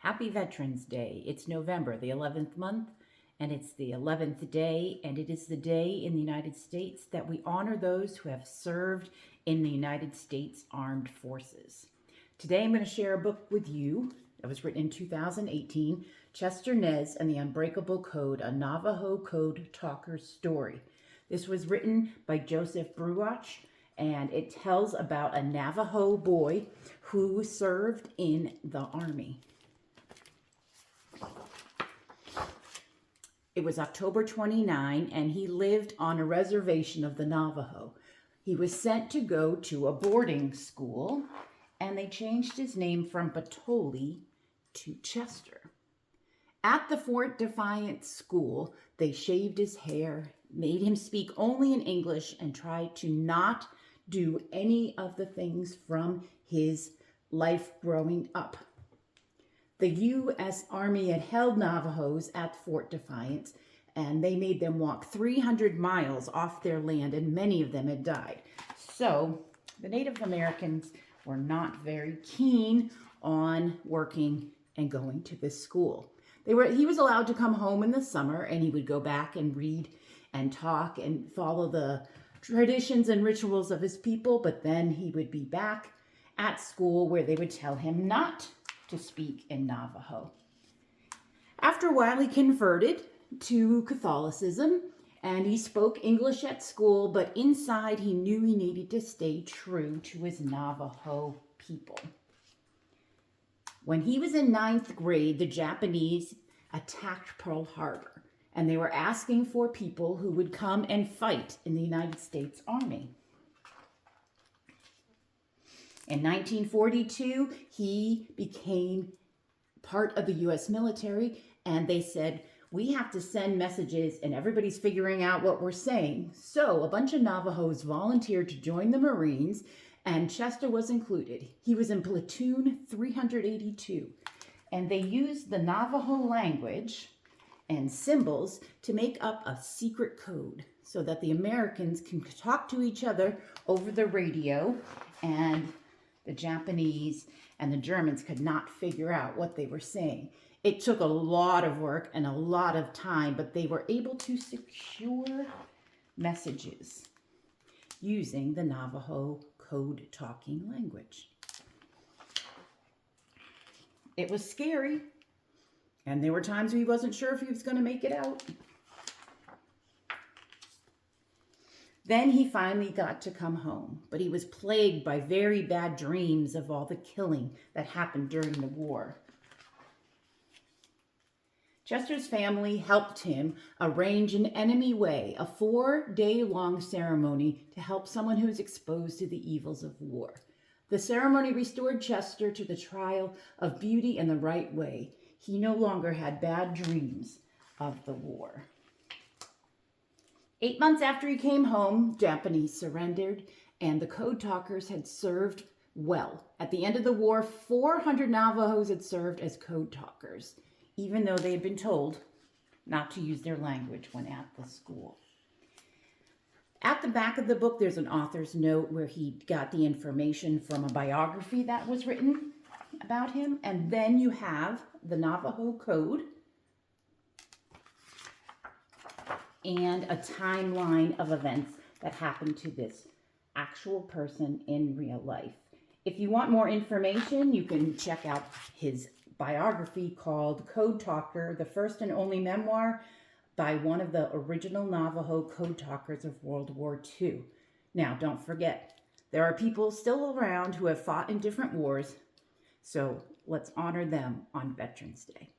Happy Veterans Day. It's November, the 11th month, and it's the 11th day, and it is the day in the United States that we honor those who have served in the United States Armed Forces. Today I'm going to share a book with you that was written in 2018, Chester Nez and the Unbreakable Code, a Navajo Code Talkers story. This was written by Joseph Bruach, and it tells about a Navajo boy who served in the Army. It was October 29, and he lived on a reservation of the Navajo. He was sent to go to a boarding school, and they changed his name from Batoli to Chester. At the Fort Defiance school, they shaved his hair, made him speak only in English, and tried to not do any of the things from his life growing up. The U.S. Army had held Navajos at Fort Defiance, and they made them walk 300 miles off their land, and many of them had died. So the Native Americans were not very keen on working and going to this school. He was allowed to come home in the summer, and he would go back and read and talk and follow the traditions and rituals of his people, but then he would be back at school where they would tell him not to speak in Navajo. After a while, he converted to Catholicism, and he spoke English at school, but inside he knew he needed to stay true to his Navajo people. When he was in 9th grade, the Japanese attacked Pearl Harbor, and they were asking for people who would come and fight in the United States Army. In 1942, he became part of the U.S. military, and they said, we have to send messages, and everybody's figuring out what we're saying. So a bunch of Navajos volunteered to join the Marines, and Chester was included. He was in platoon 382, and they used the Navajo language and symbols to make up a secret code so that the Americans can talk to each other over the radio, and the Japanese and the Germans could not figure out what they were saying. It took a lot of work and a lot of time, but they were able to secure messages using the Navajo code talking language. It was scary, and there were times he wasn't sure if he was going to make it out. Then he finally got to come home, but he was plagued by very bad dreams of all the killing that happened during the war. Chester's family helped him arrange an enemy way, a 4-day-long ceremony to help someone who was exposed to the evils of war. The ceremony restored Chester to the trial of beauty and the right way. He no longer had bad dreams of the war. 8 months after he came home, Japanese surrendered, and the Code Talkers had served well. At the end of the war, 400 Navajos had served as Code Talkers, even though they had been told not to use their language when at the school. At the back of the book, there's an author's note where he got the information from a biography that was written about him, and then you have the Navajo Code and a timeline of events that happened to this actual person in real life. If you want more information, you can check out his biography called Code Talker, the first and only memoir by one of the original Navajo Code Talkers of World War II. Now, don't forget, there are people still around who have fought in different wars, so let's honor them on Veterans Day.